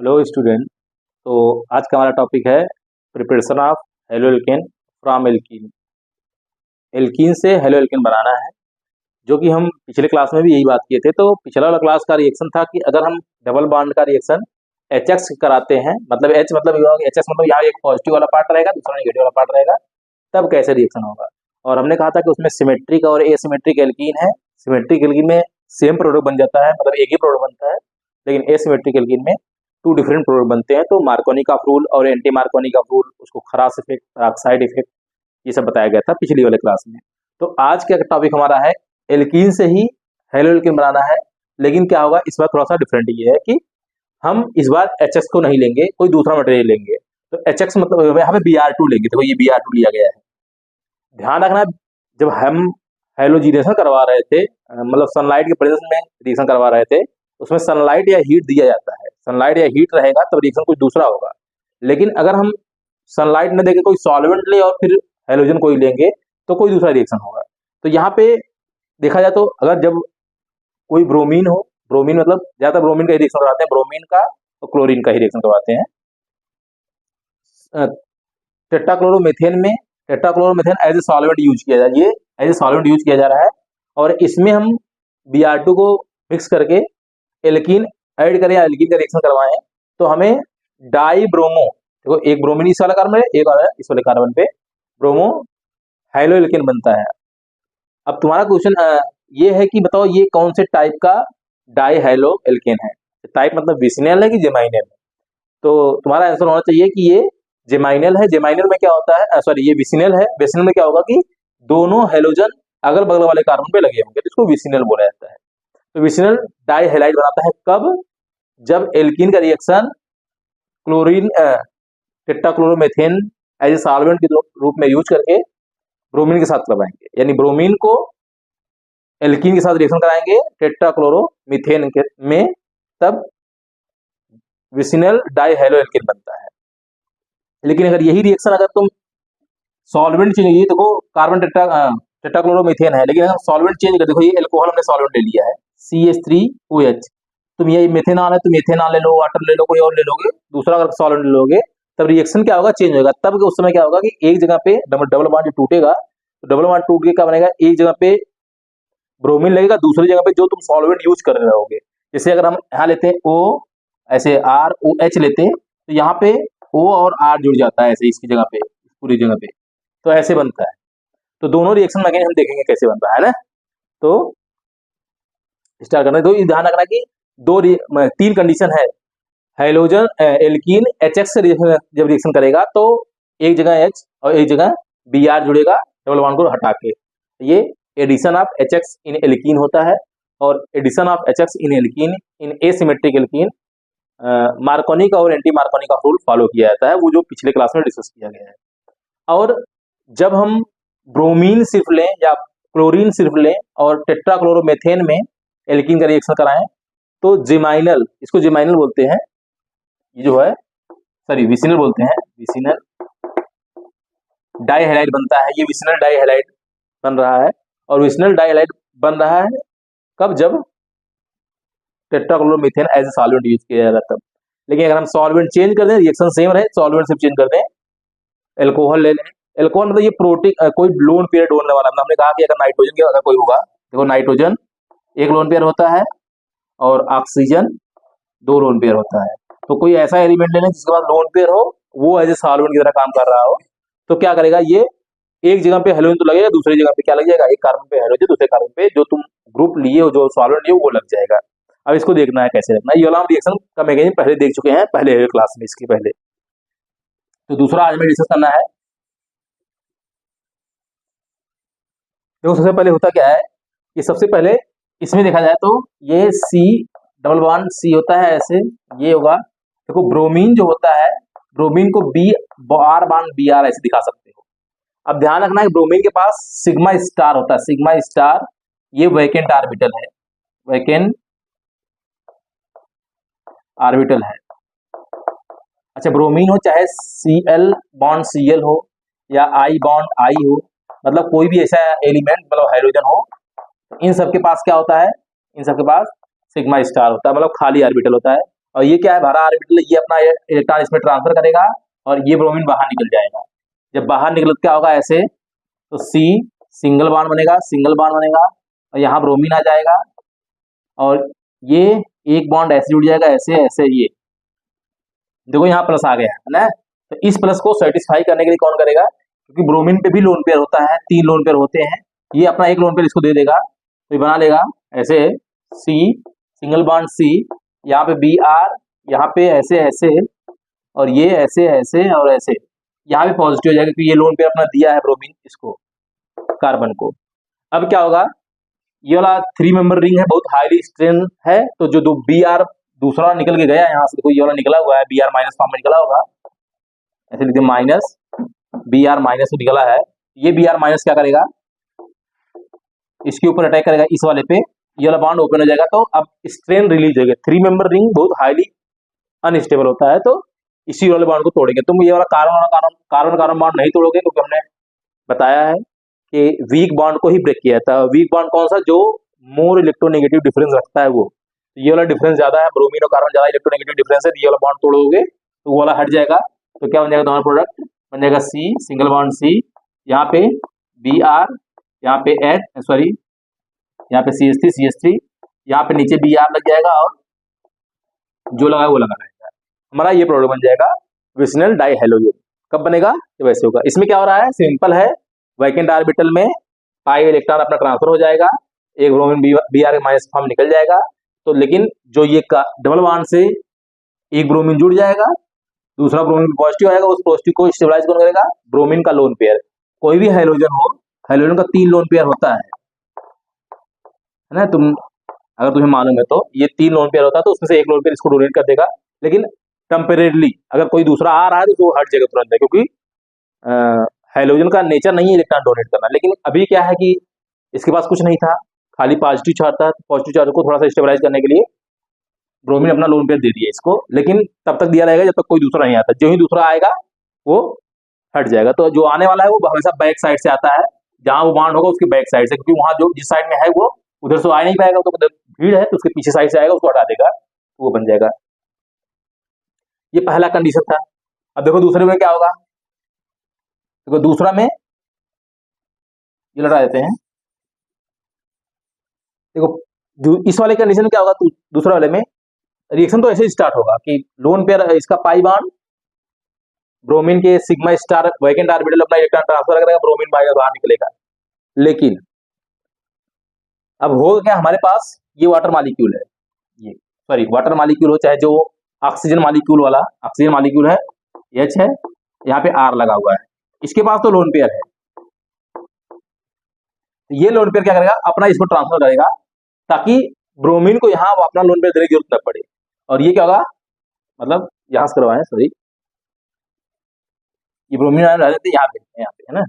Hello student. तो आज का हमारा टॉपिक है preparation of halo alkane from alkene. Alkene से हेलो एल्केन बनाना है, जो कि हम पिछले क्लास में भी यही बात किए थे। तो पिछला वाला क्लास का रिएक्शन था कि अगर हम डबल बॉन्ड का रिएक्शन एच कराते हैं, मतलब एच मतलब एच मतलब यहाँ एक पॉजिटिव वाला पार्ट रहेगा, दूसरा नेगेटिव वाला पार्ट रहेगा, तब कैसे रिएक्शन होगा। और हमने कहा था कि उसमें सिमेट्रिक और एसिमेट्रिक एल्कीन है। सिमेट्रिक एल्कीन में सेम प्रोडक्ट बन जाता है, मतलब एक ही प्रोडक्ट बनता है, लेकिन एसिमेट्रिक एल्कीन में टू डिफरेंट प्रोडक्ट बनते हैं। तो मार्कोनिकॉफ रूल और एंटी मार्कोनिकॉफ रूल, उसको खरास इफेक्ट, पेरोक्साइड इफेक्ट, ये सब बताया गया था पिछली वाले क्लास में। तो आज का टॉपिक हमारा है एल्कीन से ही हेलो एल्कीन बनाना है। लेकिन क्या होगा इस बार थोड़ा सा डिफरेंट ये है कि हम इस बार एच को नहीं लेंगे, कोई दूसरा मटेरियल लेंगे। तो एच मतलब यहाँ पे Br2 लेंगे। देखो ये Br2 लिया गया है। ध्यान रखना, जब हम हेलोजिनेशन करवा रहे थे, मतलब सनलाइट के प्रेजेंस में रिएक्शन करवा रहे थे, उसमें सनलाइट या हीट दिया जाता है। सनलाइट या हीट रहेगा तब रिएक्शन कुछ दूसरा होगा। लेकिन अगर हम सनलाइट न देके कोई सॉल्वेंट ले और फिर हेलोजन कोई लेंगे तो कोई दूसरा रिएक्शन होगा। तो यहाँ पे देखा जाए तो अगर जब कोई ब्रोमीन हो, ब्रोमीन मतलब ज्यादातर ब्रोमीन का ही रिएक्शन करवाते हैं, ब्रोमीन का और क्लोरीन का ही रिएक्शन करवाते हैं। टेट्राक्लोरोमीथेन में टेट्राक्लोरोमीथेन एज ए सॉल्वेंट यूज किया जा रहा है, ये एज ए सॉल्वेंट यूज किया जा रहा है। और इसमें हम Br2 को मिक्स करके एल्कीन ऐड करें या एल्कीन का रिएक्शन करवाएं तो हमें डाई ब्रोमो, देखो एक ब्रोमीन इस वाला कार्बन है, एक वाला इस वाले कार्बन पे ब्रोमो हाइलो एल्केन बनता है। अब तुम्हारा क्वेश्चन ये है कि बताओ ये कौन से टाइप का डाई हाइलो एल्केन है। टाइप मतलब विसिनल है कि जेमाइनल है। तो तुम्हारा आंसर होना चाहिए कि ये जेमाइनल है। जेमाइनल में क्या होता है, सॉरी ये विसिनल है। विसिनल में क्या होगा कि दोनों हेलोजन अगल बगल वाले कार्बन पे लगे होंगे, तो इसको विसिनल बोला जाता है। तो विसिनल डाई हैलाइड बनाता है कब, जब एल्कीन का reaction chlorine tetrachloromethane as a solvent के रूप में यूज करके ब्रोमीन के साथ करवाएंगे, यानी ब्रोमीन को एल्कीन के साथ रिएक्शन कराएंगे टेट्राक्लोरोमीथेन में, तब विसिनल डाई हैलो एल्कीन बनता है। लेकिन अगर यही रिएक्शन अगर तुम सॉल्वेंट चेंज, ये देखो कार्बन टेट्राक्लोरोमीथेन है, लेकिन अगर सॉल्वेंट चेंज कर, देखो ये एल्कोहल हमने सॉल्वेंट ले लिया है CH3OH, तुम ये मेथेनॉल है तो मेथेनॉल ले लो, वाटर ले लो, कोई और ले लोगे, दूसरा अगर सॉल्वेंट ले लोगे, तब रिएक्शन क्या होगा, चेंज होगा। तब उस समय क्या होगा कि एक जगह पे डबल बॉन्ड जो टूटेगा, तो डबल बॉन्ड टूट के क्या बनेगा, एक जगह पे ब्रोमीन लगेगा, दूसरी जगह पे जो तुम सॉल्वेंट यूज कर रहे होगे। जैसे अगर हम यहाँ लेते हैं O, ऐसे ROH लेते हैं, तो यहाँ पे O और R जुड़ जाता है ऐसे इसकी जगह पे, पूरी जगह पे, तो ऐसे बनता है। तो दोनों रिएक्शन मैकेनिज्म हम देखेंगे कैसे बनता है ना। तो स्टार्ट करना है। तो ध्यान रखना कि तीन कंडीशन है। हाइलोजन एल्कीन HX से जब रिएक्शन करेगा तो एक जगह H और एक जगह Br जुड़ेगा डबल बॉन्ड को हटा के, ये addition of HX in alkene होता है। और addition of HX in alkene in asymmetric alkene Markovnikov और एंटी मार्कोनिक रूल फॉलो किया जाता है, वो जो पिछले क्लास में डिस्कस किया गया है। और जब हम ब्रोमीन सिर्फ लें या क्लोरीन सिर्फ लें और टेट्राक्लोरोमेथेन में एल्कीन का रिएक्शन कराएं तो जेमाइनल, इसको जेमाइनल बोलते हैं, ये जो है सॉरी विसिनल बोलते हैं, विसिनल डाई हैलाइड बनता है। ये विसिनल डाई हैलाइड बन रहा है, और विसिनल डाई हैलाइड बन रहा है कब, जब टेट्राक्लोरोमीथेन एज ए सॉल्वेंट यूज किया जाएगा तब। लेकिन अगर हम सॉल्वेंट चेंज कर दें, रिएक्शन सेम रहे, सॉल्वेंट सिर्फ चेंज कर दें, एल्कोहल ले लें, एल्कोहल मतलब ये प्रोटीन कोई लोन पेयर ढूंढने वाला, हमने कहा कि अगर नाइट्रोजन के अगर कोई होगा, देखो नाइट्रोजन एक लोन पेयर होता है और ऑक्सीजन दो लोन पेयर होता है। तो कोई ऐसा एलिमेंट ले लें जिसके पास लोन पेयर हो, वो एज ए सॉल्वेंट की तरह काम कर रहा हो, तो क्या करेगा, ये एक जगह पे हेलोजन तो लगेगा, दूसरी जगह पे क्या लग जाएगा, एक कार्बन पे हेलोजन, दूसरे कार्बन पे जो तुम ग्रुप लिए हो, जो सॉल्वेंट लिए वो लग जाएगा। अब इसको देखना है कैसे रखना है। ये वाला हम रिएक्शन का मैकेनिज्म पहले देख चुके हैं, पहले क्लास में, इसके पहले। तो दूसरा आज हमें डिस्कस करना है। देखो सबसे पहले होता क्या है कि सबसे पहले इसमें देखा जाए तो ये C डबल बॉन्ड C होता है ऐसे, ये होगा। देखो ब्रोमीन जो होता है, ब्रोमीन को R बॉन्ड Br ऐसे दिखा सकते हो। अब ध्यान रखना है ब्रोमीन के पास सिग्मा स्टार होता है, सिग्मा स्टार, ये वैकेंट ऑर्बिटल है, वैकेंट ऑर्बिटल है। अच्छा ब्रोमीन हो चाहे Cl बॉन्ड Cl हो या I बॉन्ड I हो, मतलब कोई भी ऐसा एलिमेंट मतलब हाइड्रोजन हो, इन सबके पास क्या होता है, इन सबके पास सिग्मा स्टार होता है, मतलब खाली ऑर्बिटल होता है। और ये क्या है, भरा ऑर्बिटल, ये अपना इलेक्ट्रॉन इसमें ट्रांसफर करेगा और ये ब्रोमीन बाहर निकल जाएगा। जब बाहर निकल क्या होगा ऐसे, तो सी सिंगल बॉन्ड बनेगा, सिंगल बॉन्ड बनेगा और यहाँ ब्रोमीन आ जाएगा और ये एक बॉन्ड ऐसे जुड़ जाएगा, ऐसे ऐसे, ये देखो यहाँ प्लस आ गया है ना। तो इस प्लस को सेटिस्फाई करने के लिए कौन करेगा, क्योंकि ब्रोमीन पे भी लोन पेयर होता है, 3 लोन पेयर होते हैं, ये अपना एक लोन पेयर इसको दे देगा, तो ये बना लेगा ऐसे सी सिंगल बॉन्ड सी, यहाँ पे बी आर, यहाँ पे ऐसे ऐसे और ये ऐसे ऐसे और ऐसे, यहाँ पे पॉजिटिव हो जाएगा क्योंकि ये लोन पेयर अपना दिया है ब्रोमीन इसको, कार्बन को। अब क्या होगा, ये वाला 3 मेंबर रिंग है, बहुत हाईली स्ट्रेन है, तो जो दो बी आर दूसरा निकल के गया यहाँ से, देखो ये वाला निकला हुआ है, बी आर माइनस फॉर्म में निकला होगा, ऐसे लिखिए माइनस बी आर माइनस निकला है, ये बी आर माइनस क्या करेगा, इसके ऊपर अटैक करेगा इस वाले पे, ये वाला बॉन्ड ओपन हो जाएगा, तो अब स्ट्रेन रिलीज होगा। 3 मेंबर रिंग बहुत हाईली अनस्टेबल होता है, तो इसी वाले बॉन्ड को तोड़ेंगे। तुम ये वाला कार्बन कार्बन बॉन्ड नहीं तोड़ोगे, क्योंकि हमने बताया है कि वीक बॉन्ड को ही ब्रेक किया था। वीक बॉन्ड कौन सा, जो मोर इलेक्ट्रोनेगेटिव डिफरेंस रखता है वो, तो ये वाला डिफरेंस ज्यादा है, ब्रोमीन और कार्बन ज्यादा इलेक्ट्रोनेगेटिव डिफरेंस है, ये वाला बॉन्ड तोड़ोगे तो वो वाला हट जाएगा, तो क्या बन जाएगा, दोनों प्रोडक्ट बन जाएगा सी सिंगल बॉन्ड सी, यहाँ पे बी आर, यहाँ पे एच सॉरी यहाँ पे सी एच थ्री, यहाँ पे नीचे बी आर लग जाएगा और जो लगा है वो लगा रहेगा, हमारा ये प्रोडक्ट बन जाएगा विसिनल डाइहेलोजन। कब बनेगा, जब ऐसे होगा। इसमें क्या हो रहा है, सिंपल है, वैकेंट ऑर्बिटल में पाई इलेक्ट्रॉन अपना ट्रांसफर हो जाएगा, एक bromine B R minus form निकल जाएगा, तो लेकिन जो ये डबल बॉन्ड से एक ब्रोमीन जुड़ जाएगा, दूसरा ब्रोमीन पॉजिटिव आएगा, उस पॉजिटिव को स्टेबलाइज कौन करेगा, ब्रोमीन का लोन पेयर। कोई भी हाइड्रोजन हो, हाइड्रोजन का 3 लोन पेयर होता है ना, अगर तुम्हें मालूम है तो ये 3 लोन पेयर होता है, तो उसमें से एक लोन पेयर इसको डोनेट कर देगा, लेकिन टेम्परेरली अगर कोई दूसरा आ रहा है तो वो हट जाएगा तुरंत, क्योंकि हाइड्रोजन का नेचर नहीं है इलेक्ट्रॉन डोनेट करना। लेकिन अभी क्या है कि इसके पास कुछ नहीं था, खाली पॉजिटिव चार्ज था, पॉजिटिव चार्ज को थोड़ा सा स्टेबलाइज करने के लिए ब्रोमीन अपना लोन पेयर दे दिया इसको, लेकिन तब तक दिया रहेगा जब तक कोई दूसरा नहीं आता, जो ही दूसरा आएगा वो हट जाएगा। तो जो आने वाला है वो हमेशा बैक साइड से आता है, जहां वो बॉन्ड होगा उसकी बैक साइड से, क्योंकि वहां जो जिस साइड में है वो उधर से आ नहीं पाएगा, तो भीड़ है तो उसके पीछे साइड से आएगा, उसको हटा देगा, वो बन जाएगा। ये पहला कंडीशन था। अब देखो दूसरे में क्या होगा, देखो दूसरा में ये लगा देते हैं, देखो इस वाले कंडीशन में क्या होगा, दूसरा वाले में रिएक्शन तो ऐसे ही स्टार्ट होगा कि लोन पेयर इसका पाई बॉन्ड ब्रोमीन के सिग्मा स्टार वैकेंट ऑर्बिटल अपना इलेक्ट्रॉन ट्रांसफर करेगा, ब्रोमीन बाहर निकलेगा। लेकिन अब हो क्या, हमारे पास ये वाटर मॉलिक्यूल है, ये सॉरी वाटर मॉलिक्यूल हो चाहे जो ऑक्सीजन मॉलिक्यूल वाला ऑक्सीजन मॉलिक्यूल है, एच है, यहाँ पे आर लगा हुआ है, इसके पास तो लोन पेयर है, तो ये लोन पेयर क्या करेगा, अपना इसको ट्रांसफर करेगा, ताकि ब्रोमीन को यहाँ अपना लोन पेयर देने की जरूरत न पड़े। और ये क्या होगा, मतलब यहाँ से करवाएं, सॉरी ये ब्रोमीन आयन रह जाते हैं यहाँ पे है ना,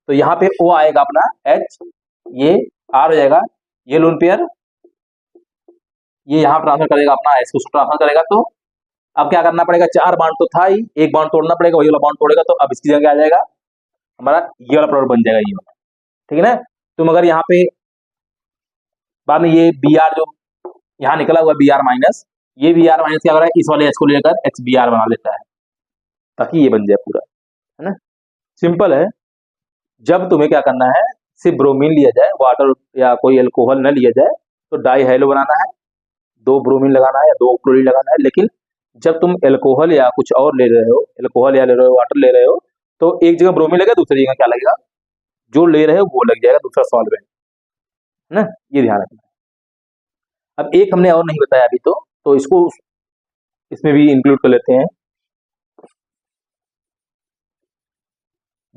तो यहाँ पे ओ आएगा अपना एच, ये आर हो जाएगा, ये लोन पेयर ये यहाँ ट्रांसफर करेगा अपना एच को ट्रांसफर करेगा। तो अब क्या करना पड़ेगा, 4 बॉन्ड तो था ही, एक बॉन्ड तोड़ना पड़ेगा, वही वाला बॉन्ड तोड़ेगा, तो अब इसकी जगह आ जाएगा हमारा ये वाला प्रोडक्ट बन जाएगा, ये वाला, ठीक है ना। तुम अगर यहाँ पे बाद में ये बी आर जो यहाँ निकला हुआ बी आर माइनस, ये बी आर माइनस क्या कर रहा है, इस वाले एच को लेकर एच बी आर बना लेता है, ताकि ये बन जाए पूरा, है ना। सिंपल है। जब तुम्हें क्या करना है, सिर्फ ब्रोमीन लिया जाए, वाटर या कोई अल्कोहल न लिया जाए, तो डाई हैलो बनाना है, 2 ब्रोमीन लगाना है या 2 क्लोरीन लगाना है। लेकिन जब तुम अल्कोहल या कुछ और ले रहे हो, अल्कोहल या ले रहे हो, वाटर ले रहे हो, तो एक जगह ब्रोमीन लगेगा, दूसरी जगह क्या लगेगा, जो ले रहे हो वो लग जाएगा, दूसरा सॉल्वेंट, है ना, ये ध्यान रखना। अब एक हमने और नहीं बताया अभी, तो इसको इसमें भी इंक्लूड कर लेते हैं।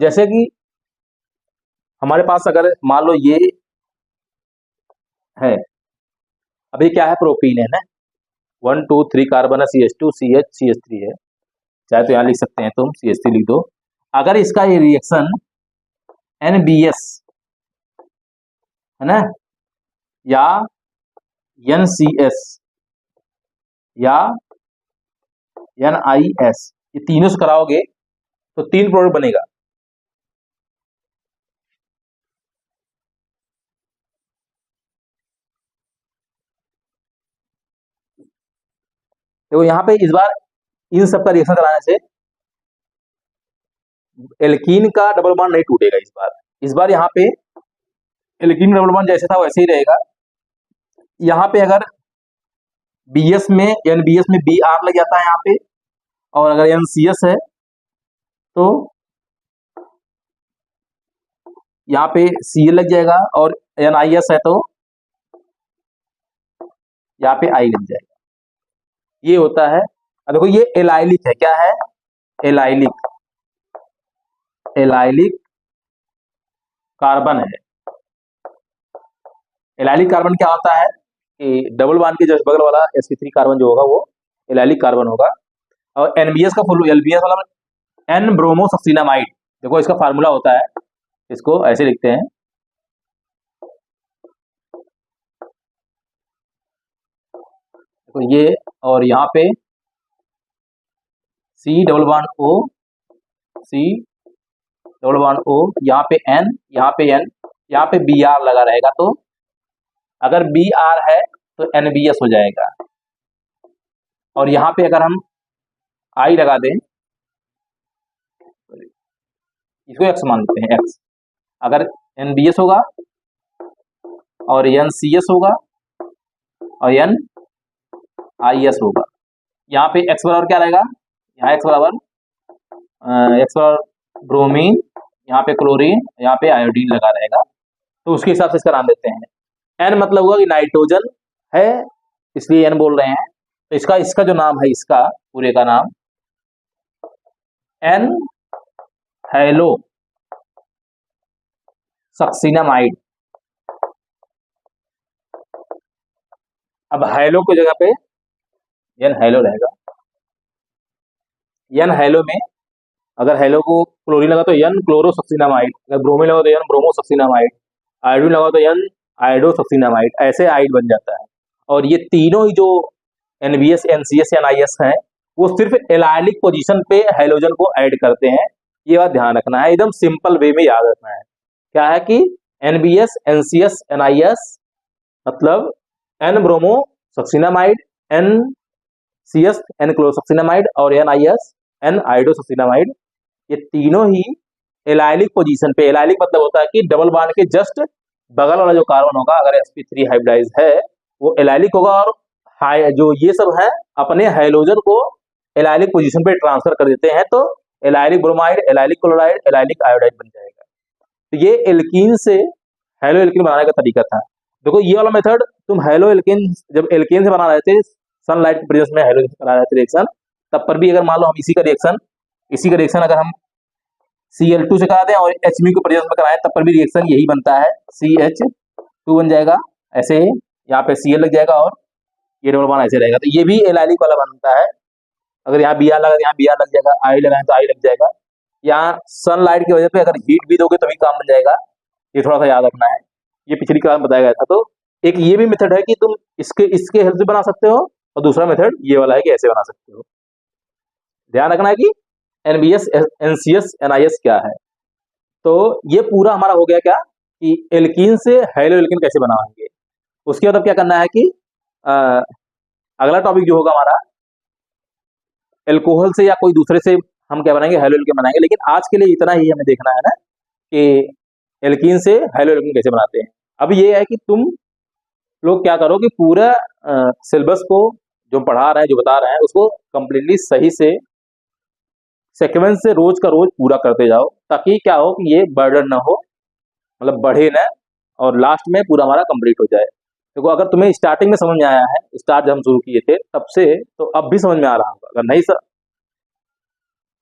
जैसे कि हमारे पास अगर मान लो ये है, अब ये क्या है, प्रोपीन है ना, 1 2 3 कार्बन है, CH2 CH3 है, चाहे तो यहाँ लिख सकते हैं तुम CH3 लिख दो। अगर इसका ये रिएक्शन NBS है ना, या NCS या NIS, ये तीनों से कराओगे तो 3 प्रोडक्ट बनेगा। देखो यहाँ पे इस बार इन सब का रिएक्शन कराने से एल्कीन का डबल बॉन्ड नहीं टूटेगा इस बार यहाँ पे एल्कीन डबल बॉन्ड जैसे था वैसे ही रहेगा। यहाँ पे अगर BS में NBS में BR लग जाता है यहाँ पे, और अगर NCS है तो यहाँ पे Cl लग जाएगा, और NIS है तो यहाँ पे I लग जाएगा। ये होता है। अब देखो ये एलाइलिक है, क्या है? एलाइलिक, एलाइलिक कार्बन है। एलाइलिक कार्बन क्या होता है कि डबल बॉन्ड के जस्ट बगल वाला sp3 कार्बन जो होगा वो एलाइलिक कार्बन होगा। और NBS का फुल LBS वाला N ब्रोमोसक्सिनामाइड, देखो इसका फार्मूला होता है, इसको ऐसे लिखते हैं, देखो ये, और यहाँ पे C double bond O, C double bond O, यहाँ पे N, यहाँ पे N, यहाँ पे Br लगा रहेगा, तो अगर Br है तो NBS हो जाएगा। और यहाँ पे अगर हम I लगा दें, इसको X मान लेते हैं, X, अगर NBS होगा और NCS होगा और NIS होगा, यहाँ पे X बराबर क्या रहेगा? यहाँ X बराबर ब्रोमीन, यहाँ पे क्लोरीन, यहाँ पे आयोडीन लगा रहेगा, तो उसके हिसाब से इसका नाम देते हैं। N मतलब हुआ कि नाइट्रोजन है, इसलिए N बोल रहे हैं। तो इसका जो नाम है, इसका पूरे का नाम N हेलो सक्सिनामाइड। अब हेलो की जगह पे N हेलो रहेगा। N हेलो में अगर हेलो को क्लोरीन लगा तो N क्लोरोसक्सिनामाइड, अगर ब्रोमीन लगा तो N ब्रोमोसक्सिनामाइड, आयोडीन लगा तो N आयोडोसक्सिनामाइड, ऐसे आइड बन जाता है। और ये तीनों ही जो NBS, NCS, NIS हैं, वो सिर्फ एलाइलिक पोजीशन पे हाइड्रोजन को ऐड करते हैं। ये बात ध्यान रखना है, एकदम सिंपल वे में याद रखना है। क्या है कि NBS, NCS, NIS मतलब N ब्रोमोसक्सिनामाइड, NCS N क्लोरोसक्सिनामाइड, और NIS N आयोडोसक्सिनामाइड, ये तीनों ही एलाइलिक पोजीशन पे, एलाइलिक मतलब होता है कि डबल बॉन्ड के जस्ट बगल वाला जो कार्बन होगा, अगर sp3 हाइब्रिडाइज है, वो एलाइलिक होगा, और जो ये सब है अपने हाइड्रोजन को एलाइलिक पोजीशन पे ट्रांसफर कर देते हैं, तो allylic bromide, allylic chloride, allylic iodide बन जाएगा। तो ये एल्कीन से हेलो एल्कीन बनाने का तरीका था। देखो ये वाला मेथड तुम हेलो एल्कीन, जब एल्कीन से बना रहे थे सनलाइट के प्रेजेंस में हेलो करा रहे थे रिएक्शन, तब पर भी अगर मान लो हम इसी का रिएक्शन अगर हम Cl2 से करा दें और HMU के प्रेजेंस में कराएं, तब पर भी रिएक्शन यही बनता है, CH2 बन जाएगा। ऐसे यहाँ पे Cl लग जाएगा और ये डबल बॉन्ड ऐसे रहेगा, तो ये भी एलाइलिक वाला बनता है। अगर यहाँ Br लगा तो यहाँ Br लग जाएगा, I लगाएं तो I लग जाएगा। यहाँ सनलाइट की वजह पे अगर हीट भी दोगे तभी काम बन जाएगा, ये थोड़ा सा याद रखना है, ये पिछली क्लास में बताया गया था। तो एक ये भी मेथड है कि तुम इसके हेल्प से बना सकते हो, और दूसरा मेथड ये वाला है कि ऐसे बना सकते हो। ध्यान रखना है कि NBS, NCS, NIS क्या है। तो ये पूरा हमारा हो गया क्या कि एल्कीन से हेलो एल्कीन कैसे बनाएंगे। उसके बाद अब क्या करना है कि अगला टॉपिक जो होगा हमारा, एल्कोहल से या कोई दूसरे से हम क्या बनाएंगे, हेलो एल्कीन बनाएंगे। लेकिन आज के लिए इतना ही हमें देखना है ना कि एल्कीन से हेलो एल्कीन कैसे बनाते हैं। अब ये है कि तुम लोग क्या करो कि पूरा सिलेबस को जो पढ़ा रहे हैं, जो बता रहे हैं, उसको कंप्लीटली सही से सीक्वेंस से रोज का रोज पूरा करते जाओ, ताकि क्या हो कि ये बर्डन ना हो, मतलब बढ़े ना, और लास्ट में पूरा हमारा कंप्लीट हो जाए। देखो अगर तुम्हें स्टार्टिंग में समझ में आया है, स्टार्ट जब हम शुरू किए थे तब से, तो अब भी समझ में आ रहा होगा। अगर नहीं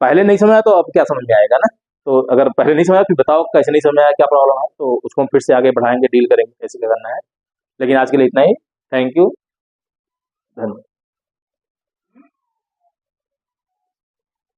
पहले नहीं समझ आया तो अब क्या समझ में आएगा ना। तो अगर पहले नहीं समझ आया फिर बताओ कैसे नहीं समझ में आया, क्या प्रॉब्लम है, तो उसको हम फिर से आगे बढ़ाएंगे, डील करेंगे कैसे क्या करना है। लेकिन आज के लिए इतना ही। थैंक यू, धन्यवाद।